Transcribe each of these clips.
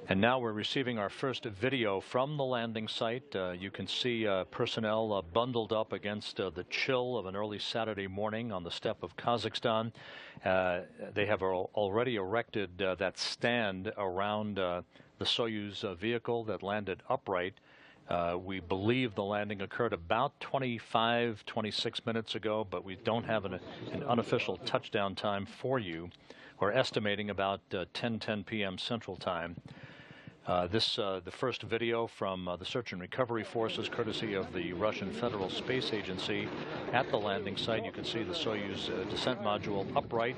And now we're receiving our first video from the landing site. You can see personnel bundled up against the chill of an early Saturday morning on the steppe of Kazakhstan. They have already erected that stand around the Soyuz vehicle that landed upright. We believe the landing occurred about 26 minutes ago, but we don't have an unofficial touchdown time for you. We're estimating about 10:10 p.m. Central Time. The first video from the search and recovery forces, courtesy of the Russian Federal Space Agency at the landing site. You can see the Soyuz descent module upright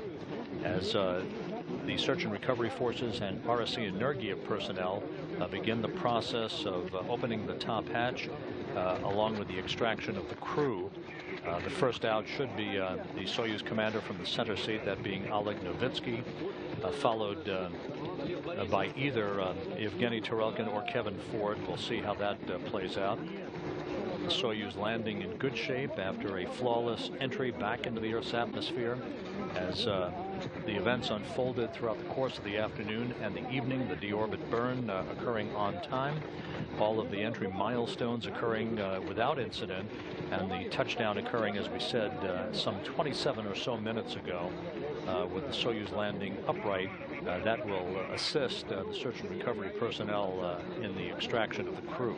as the search and recovery forces and RSC Energia personnel begin the process of opening the top hatch along with the extraction of the crew. The first out should be the Soyuz commander from the center seat, that being Oleg Novitsky, followed by either Evgeny Tarelkin or Kevin Ford. We'll see how that plays out. The Soyuz landing in good shape after a flawless entry back into the Earth's atmosphere. As the events unfolded throughout the course of the afternoon and the evening, the deorbit burn occurring on time, all of the entry milestones occurring without incident, and the touchdown occurring, as we said, some 27 or so minutes ago, with the Soyuz landing upright. That will assist the search and recovery personnel in the extraction of the crew.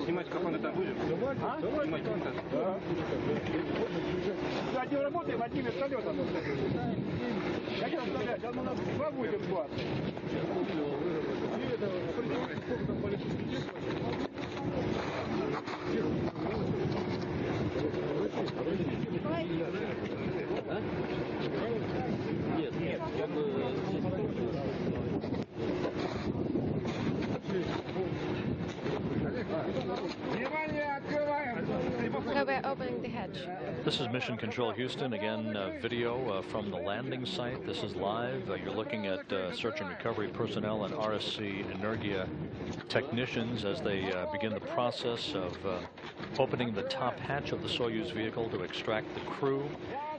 Снимать кафаны там будем? Снимать там. Один работаем, одним вертолетом. Как я сказать, сейчас у нас два будет два. Нет, нет, я бы... So we're opening the hatch. This is Mission Control Houston. Again, video from the landing site. This is live. You're looking at search and recovery personnel and RSC Energia technicians as they begin the process of opening the top hatch of the Soyuz vehicle to extract the crew.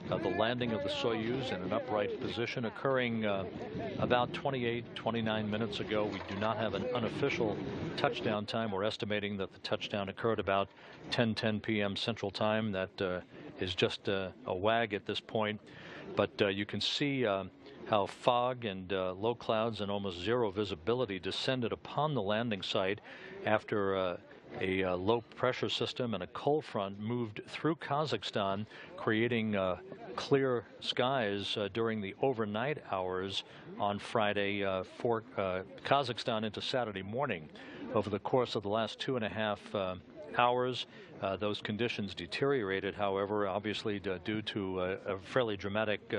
The landing of the Soyuz in an upright position occurring about 29 minutes ago. We do not have an unofficial touchdown time. We're estimating that the touchdown occurred about 10:10 p.m. Central Time. That is just a wag at this point. But you can see how fog and low clouds and almost zero visibility descended upon the landing site after a low pressure system and a cold front moved through Kazakhstan, creating clear skies during the overnight hours on Friday for Kazakhstan into Saturday morning. Over the course of the last 2.5 hours, those conditions deteriorated, however, obviously due to a fairly dramatic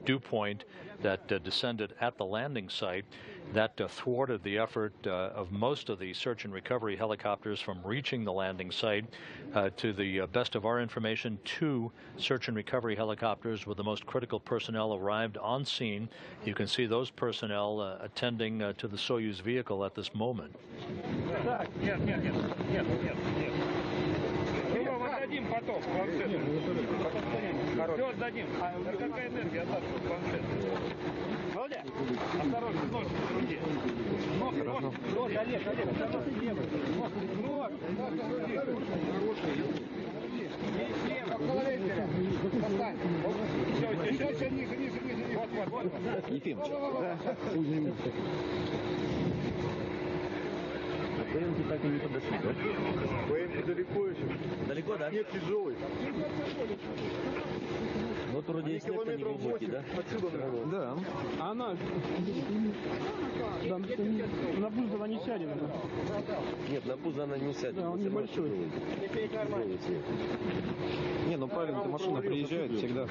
dew point that descended at the landing site. That thwarted the effort of most of the search and recovery helicopters from reaching the landing site. To the best of our information, 2 search and recovery helicopters with the most critical personnel arrived on scene. You can see those personnel attending to the Soyuz vehicle at this moment. Отдадим поток планшету. Все отдадим. Какая энергия отдаст планшету? Володя, осторожно, нож в груди. Нож, Олег, осторожно, делай. Нож, слева, в голове тебя. Достань. Все, ниже. Вот. Ефимович. ПМки так и не подошли, да? ПМки далеко еще. Далеко, да? Нет, тяжелый. Вот вроде и снег не глубокий, да? Да. А она... Да, на пузо она не сядет. Нет, на пузо она не сядет. Да, он небольшой. Не, ну правильно, машина приезжает всегда.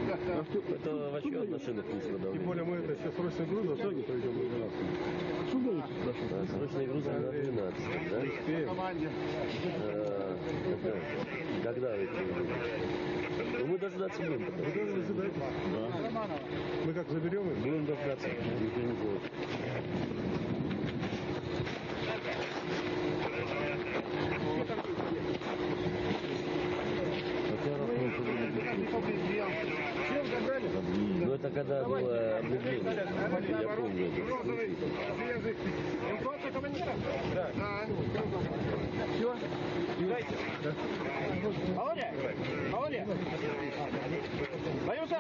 Это вообще от машины вкусно, да? Тем более мы это сейчас срочный груз зашли, пойдем на 12. Срочные грузы на 12, да? Когда вы приедете? Ну мы дождаться будем. Вы тоже дожидаетесь? Да. Мы как заберем их? Будем дождаться. Никто не будет. Ну это когда было объявление, я помню это. Информация командира? Да. Все? Володя? Володя? Лаюса?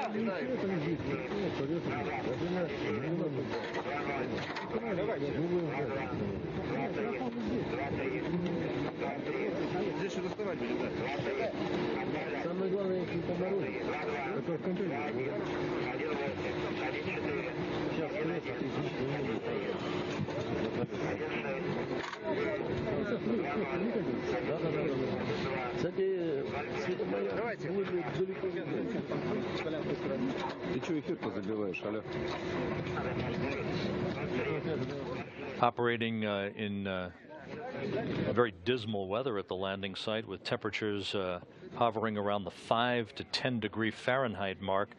Здесь что доставать будем, да? Самое главное, если по дороге. Это в контейнере. Сейчас крест кстати, Давайте. Ты что эфир-то забиваешь, Аля? Operating in very dismal weather at the landing site with temperatures hovering around the 5 to 10 degree Fahrenheit mark.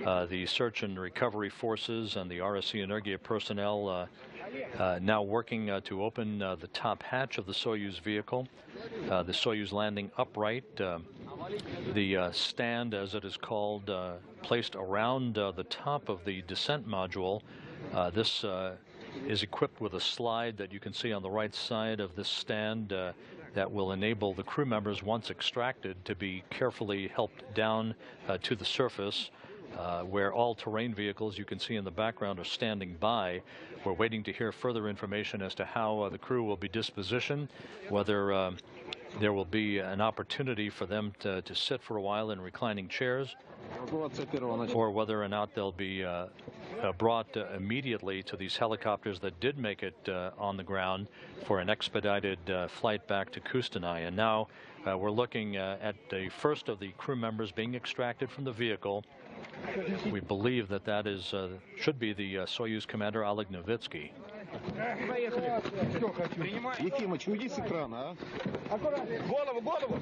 The search and recovery forces and the RSC Energia personnel now working to open the top hatch of the Soyuz vehicle. The Soyuz landing upright, the stand, as it is called, placed around the top of the descent module. This is equipped with a slide that you can see on the right side of this stand that will enable the crew members, once extracted, to be carefully helped down to the surface, where all terrain vehicles you can see in the background are standing by. We're waiting to hear further information as to how the crew will be dispositioned, whether there will be an opportunity for them to sit for a while in reclining chairs, or whether or not they'll be brought immediately to these helicopters that did make it on the ground for an expedited flight back to Kustanai. And now we're looking at the first of the crew members being extracted from the vehicle. We believe that that is should be the Soyuz commander Oleg Novitsky. Ефимыч, уйди с экрана, а? Голову, голову!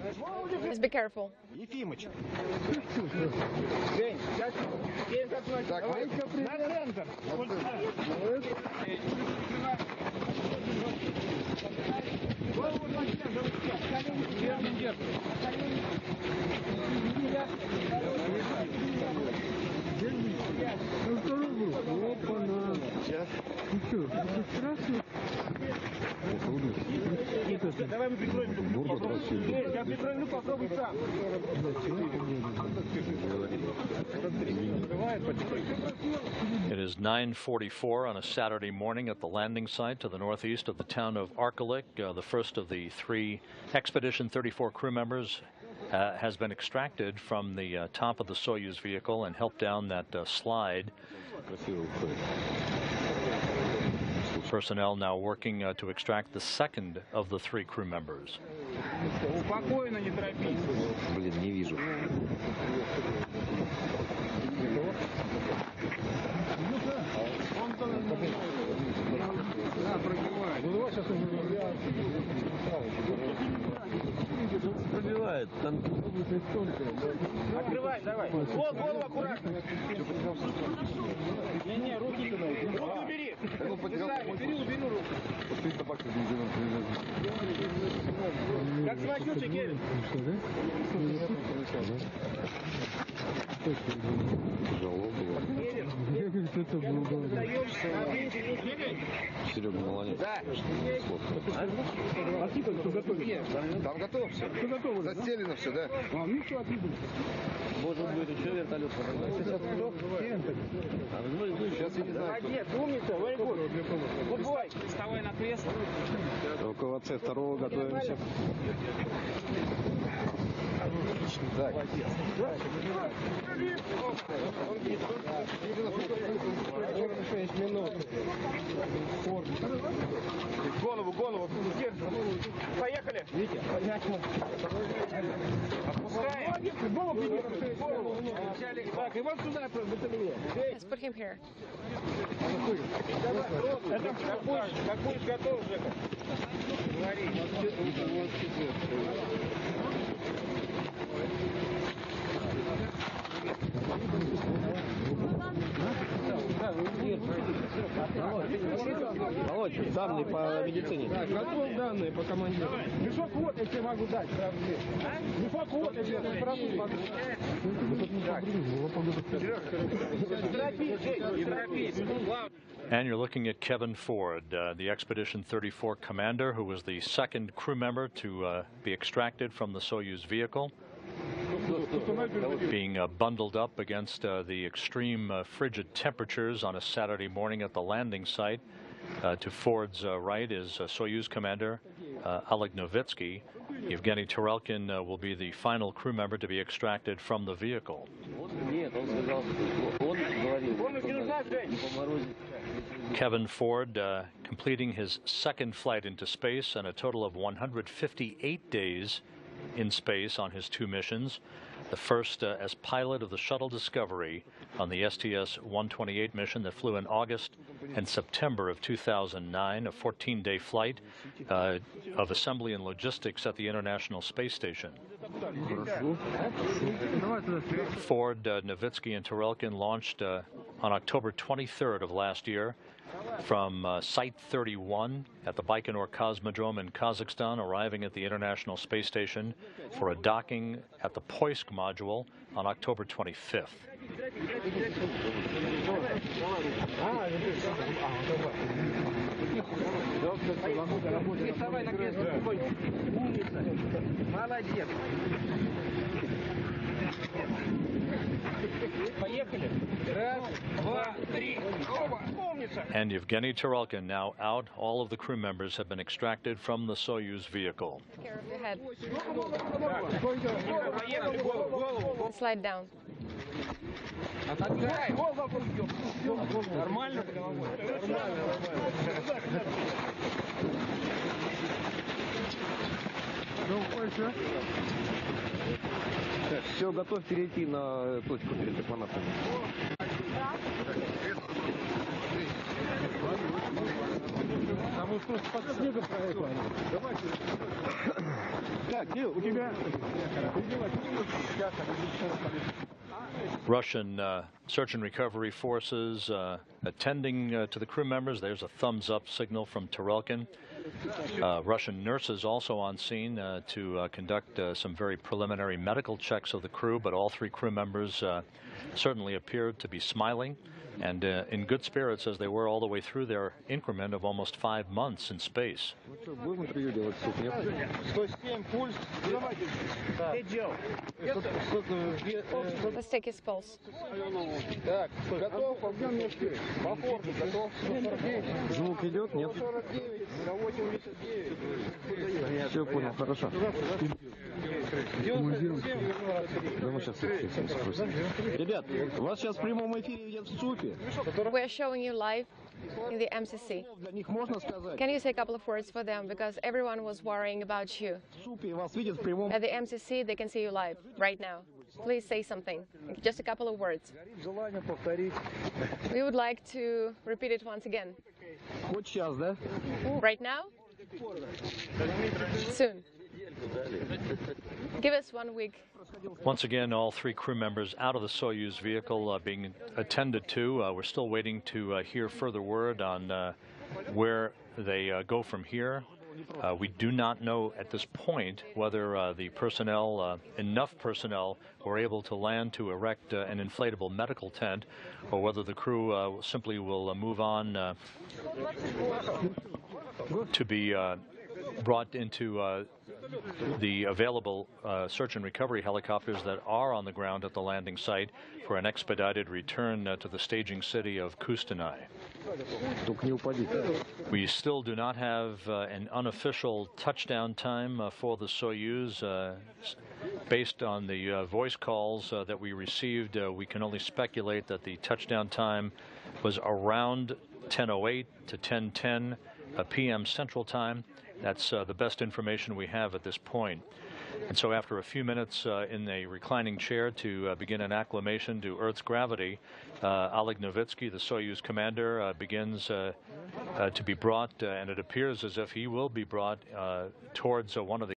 Just be careful. Ефимыч! Так, на центр! Голову на центр! Давай мы прикроем люк. Я прикрою люк, попробуй сам. It is 9:44 on a Saturday morning at the landing site to the northeast of the town of Arkalyk. The first of the three Expedition 34 crew members has been extracted from the top of the Soyuz vehicle and helped down that slide. Personnel now working to extract the second of the three crew members. Спокойно, не торопись. Блин, не вижу. пробивает. Там открывай, давай. Вот, голову аккуратно. Не, руки туда. Руки убери. Убери руку. Как самочувствие, Кевин? Тяжело было. Серега, молодец. Да. А типа кто готовит? Там готово все. Все готово. Застелено все, да? А, ну что, отлично. Может быть, еще вертолет. Сейчас кто? Сейчас я не знаю. Нет, умница, very good. Good boy. Вставай на кресло. Руководство. С2 готовимся. Так. 6 минут. Голову, голову. Поехали. Витя, опускаем. Голову. Так, и вот сюда, батарея. Let's put him here. Это как будешь готов, Жека. Говори. Володь, данные по медицине. Так, готов данные по командиру. Мешок вот, я тебе могу дать сразу здесь. Мешок вот, я тебе сразу могу. And you're looking at Kevin Ford, the Expedition 34 commander, who was the second crew member to be extracted from the Soyuz vehicle, being bundled up against the extreme frigid temperatures on a Saturday morning at the landing site. To Ford's right is Soyuz commander Oleg Novitsky. Yevgeny Tarelkin will be the final crew member to be extracted from the vehicle. Kevin Ford completing his second flight into space and a total of 158 days in space on his two missions. The first as pilot of the shuttle Discovery on the STS-128 mission that flew in August and September of 2009, a 14-day flight of assembly and logistics at the International Space Station. Ford, Novitsky, and Tarelkin launched on October 23rd of last year from Site 31 at the Baikonur Cosmodrome in Kazakhstan, arriving at the International Space Station for a docking at the Poisk module on October 25th. And Yevgeny Tarelkin now out. All of the crew members have been extracted from the Soyuz vehicle. Take care of your head. Slide down. Так, все, готов перейти на точку перед космонавтами. Так, Кирилл, у тебя... Russian search and recovery forces attending to the crew members. There's a thumbs up signal from Tarelkin. Russian nurses also on scene to conduct some very preliminary medical checks of the crew, but all three crew members certainly appeared to be smiling and in good spirits as they were all the way through their increment of almost 5 months in space. Let's take his pulse. Звук идет, нет? Все понял, хорошо. Да мы сейчас спросим. Ребят, у вас сейчас в прямом эфире идет в СУПе. We are showing you live in the MCC. Для них можно сказать? Can you say a couple of words for them? Because everyone was worrying about you. В СУПе вас видят в прямом. At the MCC, they can see you live right now. Please say something. Just a couple of words. We would like to repeat it once again. Вот сейчас, да? Right now? Soon. Give us 1 week. Once again, all three crew members out of the Soyuz vehicle being attended to. We're still waiting to hear further word on where they go from here. We do not know at this point whether the personnel, enough personnel, were able to land to erect an inflatable medical tent, or whether the crew simply will move on to be brought into the available search and recovery helicopters that are on the ground at the landing site for an expedited return to the staging city of Kustanai. Только не упади. We still do not have an unofficial touchdown time for the Soyuz. Based on the voice calls that we received, we can only speculate that the touchdown time was around 10:08 to 10:10 p.m. Central Time. That's the best information we have at this point. And so after a few minutes in a reclining chair to begin an acclimation to Earth's gravity, Oleg Novitsky, the Soyuz commander, begins to be brought, and it appears as if he will be brought towards one of the